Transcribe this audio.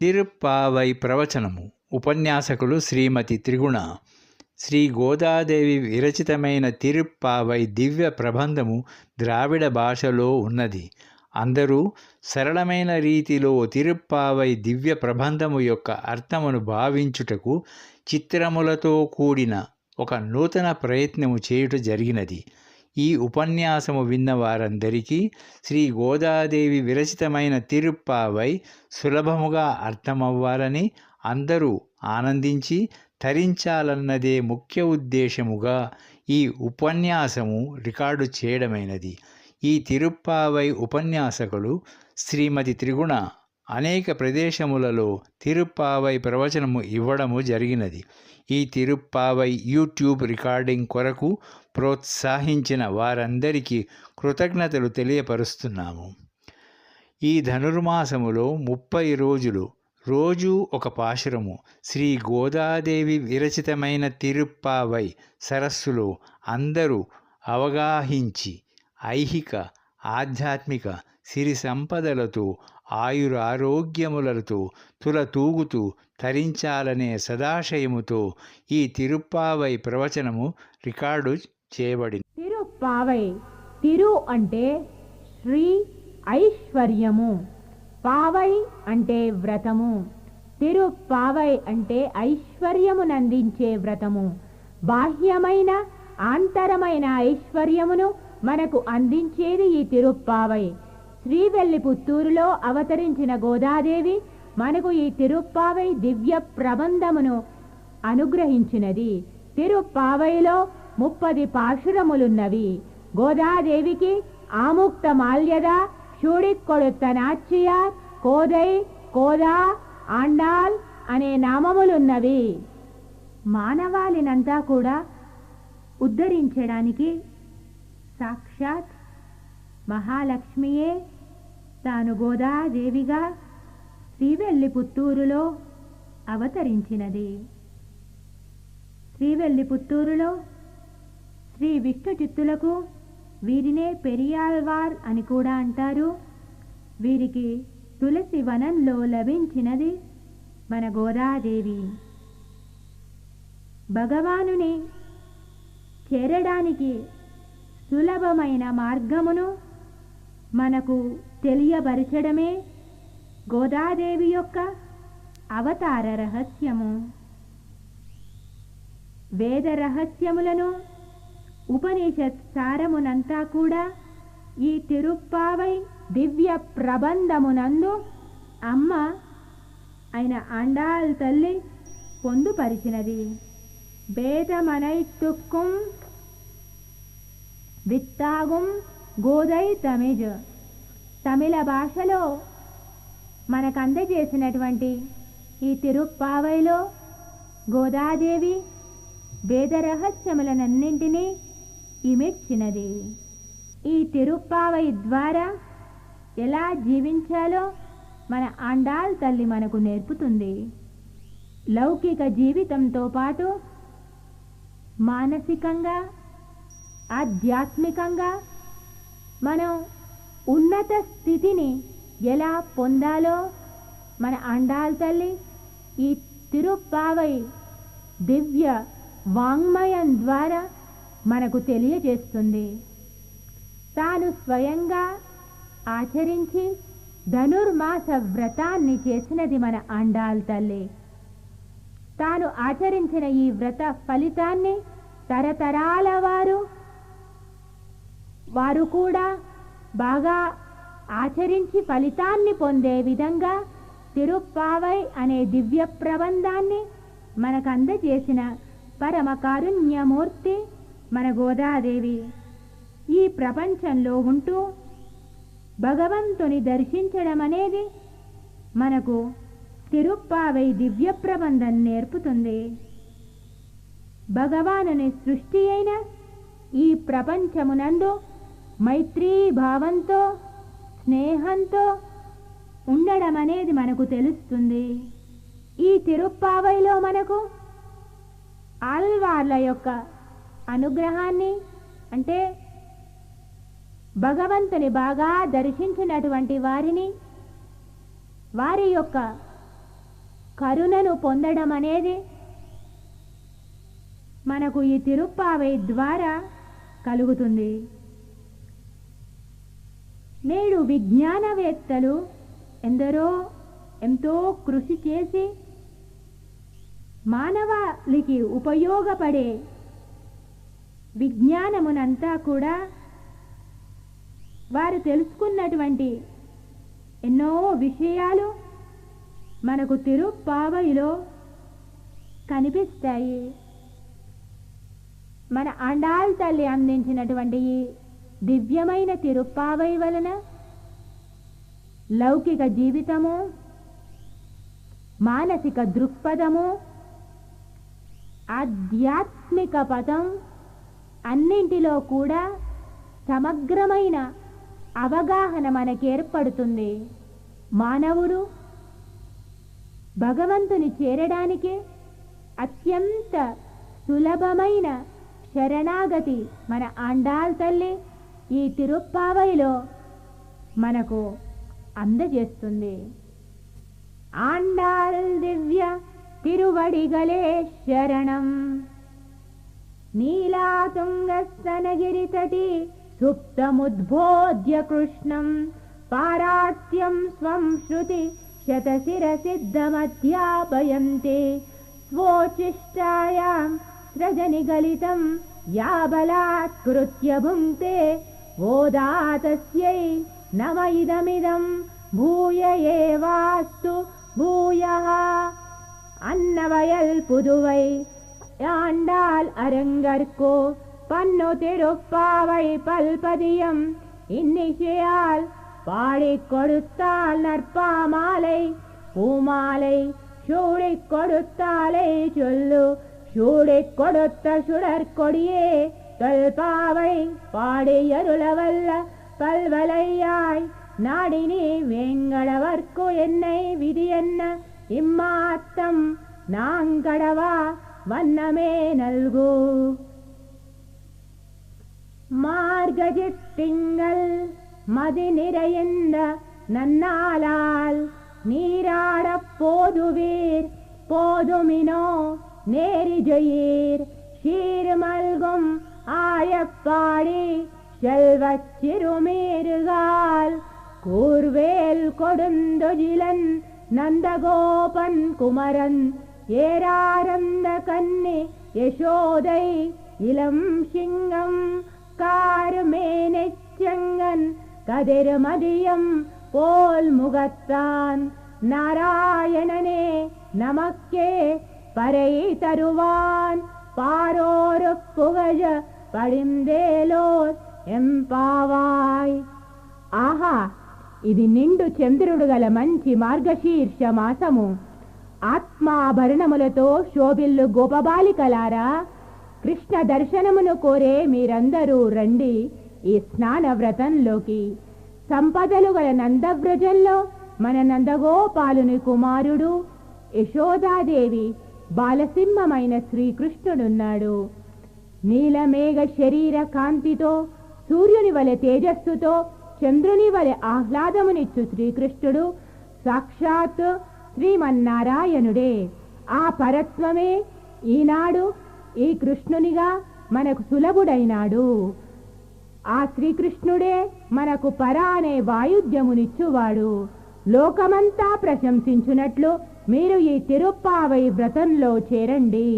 తిరుప్పావై ప్రవచనము. ఉపన్యాసకులు శ్రీమతి త్రిగుణ. శ్రీ గోదాదేవి విరచితమైన తిరుప్పావై దివ్య ప్రబంధము ద్రావిడ భాషలో ఉన్నది. అందరూ సరళమైన రీతిలో తిరుప్పావై దివ్య ప్రబంధము యొక్క అర్థమును భావించుటకు చిత్రములతో కూడిన ఒక నూతన ప్రయత్నము చేయుట జరిగినది. ఈ ఉపన్యాసము విన్న వారందరికీ శ్రీ గోదాదేవి విరచితమైన తిరుప్పావై సులభముగా అర్థమవ్వాలని, అందరూ ఆనందించి తరించాలన్నదే ముఖ్య ఉద్దేశముగా ఈ ఉపన్యాసము రికార్డు చేయడమైనది. ఈ తిరుప్పావై ఉపన్యాసకులు శ్రీమతి త్రిగుణ అనేక ప్రదేశములలో తిరుప్పావై ప్రవచనము ఇవ్వడము జరిగినది. ఈ తిరుప్పావై యూట్యూబ్ రికార్డింగ్ కొరకు ప్రోత్సహించిన వారందరికీ కృతజ్ఞతలు తెలియపరుస్తున్నాము. ఈ ధనుర్మాసములో 30 రోజులు రోజూ ఒక పాశురము శ్రీ గోదాదేవి విరచితమైన తిరుప్పావై సరస్సులో అందరూ అవగాహించి ఐహిక ఆధ్యాత్మిక సిరి సంపదలతో ఆయురారోగ్యములతో తులతూగుతూ తరించాలనే సదాశయముతో ఈ తిరుప్పావై ప్రవచనము రికార్డు చేయబడింది. తిరుప్పావై తిరు అంటే శ్రీ ఐశ్వర్యము, పావై అంటే వ్రతము. తిరుప్పావై అంటే ఐశ్వర్యమునందించే వ్రతము. బాహ్యమైన ఆంతరమైన ఐశ్వర్యమును మనకు అందించేది ఈ తిరుప్పావై. శ్రీవెల్లిపుత్తూరులో అవతరించిన గోదాదేవి మనకు ఈ తిరుప్పావై దివ్య ప్రబంధమును అనుగ్రహించినది. తిరుప్పావైలో 30 పాశురములున్నవి. గోదాదేవికి ఆముక్త మాల్యద, షూడిక్కొడుత్త నాచ్చియార్, కోదై, కోదా, ఆండాల్ అనే నామములున్నవి. మానవాళినంతా కూడా ఉద్ధరించడానికి సాక్షాత్ మహాలక్ష్మియే తాను గోదాదేవిగా శ్రీవెల్లిపుత్తూరులో అవతరించినది. శ్రీవెల్లిపుత్తూరులో శ్రీ విష్ణు చిత్తులకు వీరినే పెరియాళ్వార్ అని కూడా అంటారు. వీరికి తులసి వనంలో లభించినది మన గోదాదేవి. భగవానుని చేరడానికి సులభమైన మార్గమును మనకు తెలియపరచడమే గోదాదేవి యొక్క అవతార రహస్యము. వేద రహస్యములను, ఉపనిషత్ సారమునంతా కూడా ఈ తిరుప్పావై దివ్య ప్రబంధమునందు అమ్మ అయిన ఆండాళ్ తల్లి పొందుపరిచినది. వేదమనైతుక్కుం విత్తాగుం గోదై తమిజ్. తమిళ భాషలో మనకు అందజేసినటువంటి ఈ తిరుప్పావైలో గోదాదేవి వేద రహస్యములనన్నింటినీ ఇమిడ్చినది. ఈ తిరుప్పావై ద్వారా ఎలా జీవించాలో మన ఆండాళ్ తల్లి మనకు నేర్పుతుంది. లౌకిక జీవితంతో పాటు మానసికంగా, ఆధ్యాత్మికంగా మనం ఉన్నత స్థితిని ఎలా పొందాలో మన ఆండాళ్ తల్లి ఈ తిరుప్పావై దివ్య వాంగ్మయం ద్వారా మనకు తెలియజేస్తుంది. తాను స్వయంగా ఆచరించి ధనుర్మాస వ్రతాన్ని చేసినది మన ఆండాళ్ తల్లి. తాను ఆచరించిన ఈ వ్రత ఫలితాన్ని తరతరాల వారు కూడా బాగా ఆచరించి ఫలితాన్ని పొందే విధంగా తిరుప్పావై అనే దివ్య ప్రబంధాన్ని మనకు అందజేసిన పరమ కారుణ్యమూర్తి మన గోదాదేవి. ఈ ప్రపంచంలో ఉంటూ భగవంతుని దర్శించడం అనేది మనకు తిరుప్పావై దివ్య ప్రబంధం నేర్పుతుంది. భగవానుని సృష్టి అయిన ఈ ప్రపంచమునందు మైత్రీ భావంతో, స్నేహంతో ఉండడం అనేది మనకు తెలుస్తుంది. ఈ తిరుప్పావైలో మనకు ఆళ్వార్ల యొక్క అనుగ్రహాన్ని, అంటే భగవంతుని బాగా దర్శించినటువంటి వారిని, వారి యొక్క కరుణను పొందడం అనేది మనకు ఈ తిరుప్పావై ద్వారా కలుగుతుంది. నేడు విజ్ఞానవేత్తలు ఎంతో కృషి చేసి మానవాళికి ఉపయోగపడే విజ్ఞానమునంతా కూడా వారు తెలుసుకున్నటువంటి ఎన్నో విషయాలు మనకు తిరుప్పావైలో కనిపిస్తాయి. మన ఆండాళ్ తల్లి అందించినటువంటి ఈ దివ్యమైన తిరుప్పావై వలన లౌకిక జీవితము, మానసిక దృక్పథము, ఆధ్యాత్మిక పదం అన్నింటిలో కూడా సమగ్రమైన అవగాహన మనకేర్పడుతుంది. మానవుడు భగవంతుని చేరడానికి అత్యంత సులభమైన శరణాగతి మన ఆండాళ్ తల్లి ఈ తిరుప్పావైలో మనకు అందజేస్తుంది. ఆండాళ్ దివ్య తిరువడిగలే శరణం. నీలాతుంగస్తనగిరితటి సుప్తముద్బోధ్య కృష్ణం పారాత్యం స్వం శృతి శతశిరసిద్ధమధ్యాపయంతే స్వోచిష్టాయాం సృజనిగలితం యా బలాత్కృత్య భుంక్తే ఓదాతస్యై నమ ఇదమిదం భూయ ఏవాస్తు భూయః. అన్నవయల్ పుదువై ஆண்டாள் அரங்கற்கோ பன்னு திருப்பாவை பல்பதியம் இன்னிசையால் பாடிக் கொடுத்தாள் நற்பாமாலை பூமாலை சூடிக் கொடுத்தாலே சொல்லு சூடிக் கொடுத்த சுடற்கொடியே தொல்பாவை பாடியருளவல்ல பல்வலையாய் நாடினி வேங்கடவர்க்கு என்னை விதி என்ன இம்மாத்தம் நாங்கடவா வண்ணமே நல்கு. மார்கஜித்திங்கள் மதி நிறைந்த நன்னாளால் நீராடப் போதுவீர் போதுமினோ நேரிஜயீர் சீர்மல்கும் ஆயப்பாடி செல்வச் சிறுமீறுகால் கூர்வேல் கொடுந்துஜிலன் நந்தகோபன் குமரன் ஏராரந்த கன்னி யசோதை இளம் சிங்கம் கார்மேனெச்சங்கன் கதிர்மதியம் போல் முகத்தான் நாராயணனே நமக்கே பறை தருவான் பாரோரு புகழ పడిందేలోర్ ఎంపావాయ్. ఆహా, ఇది నిండు చంద్రుడు గల మంచి మార్గశీర్ష మాసము. ఆత్మాభరణములతో శోభిల్లు గోపబాలికలారా, కృష్ణ దర్శనమును కోరే మీరందరూ రండి ఈ స్నాన వ్రతంలోకి. సంపదలు గల నందవ్రజంలో మన నందగోపాలుని కుమారుడు యశోదాదేవి బాలసింహమైన శ్రీకృష్ణుడున్నాడు. నీలమేఘ శరీర కాంతితో, సూర్యుని వలె తేజస్సుతో, చంద్రుని వలె ఆహ్లాదమునిచ్చు శ్రీకృష్ణుడు సాక్షాత్ శ్రీమన్నారాయణుడే. ఆ పరత్వమే ఈనాడు ఈ కృష్ణునిగా మనకు సులభుడైనాడు. ఆ శ్రీకృష్ణుడే మనకు పర అనే వాయుద్యమునిచ్చువాడు. లోకమంతా ప్రశంసించునట్లు మీరు ఈ తిరుప్పావై వ్రతంలో చేరండి.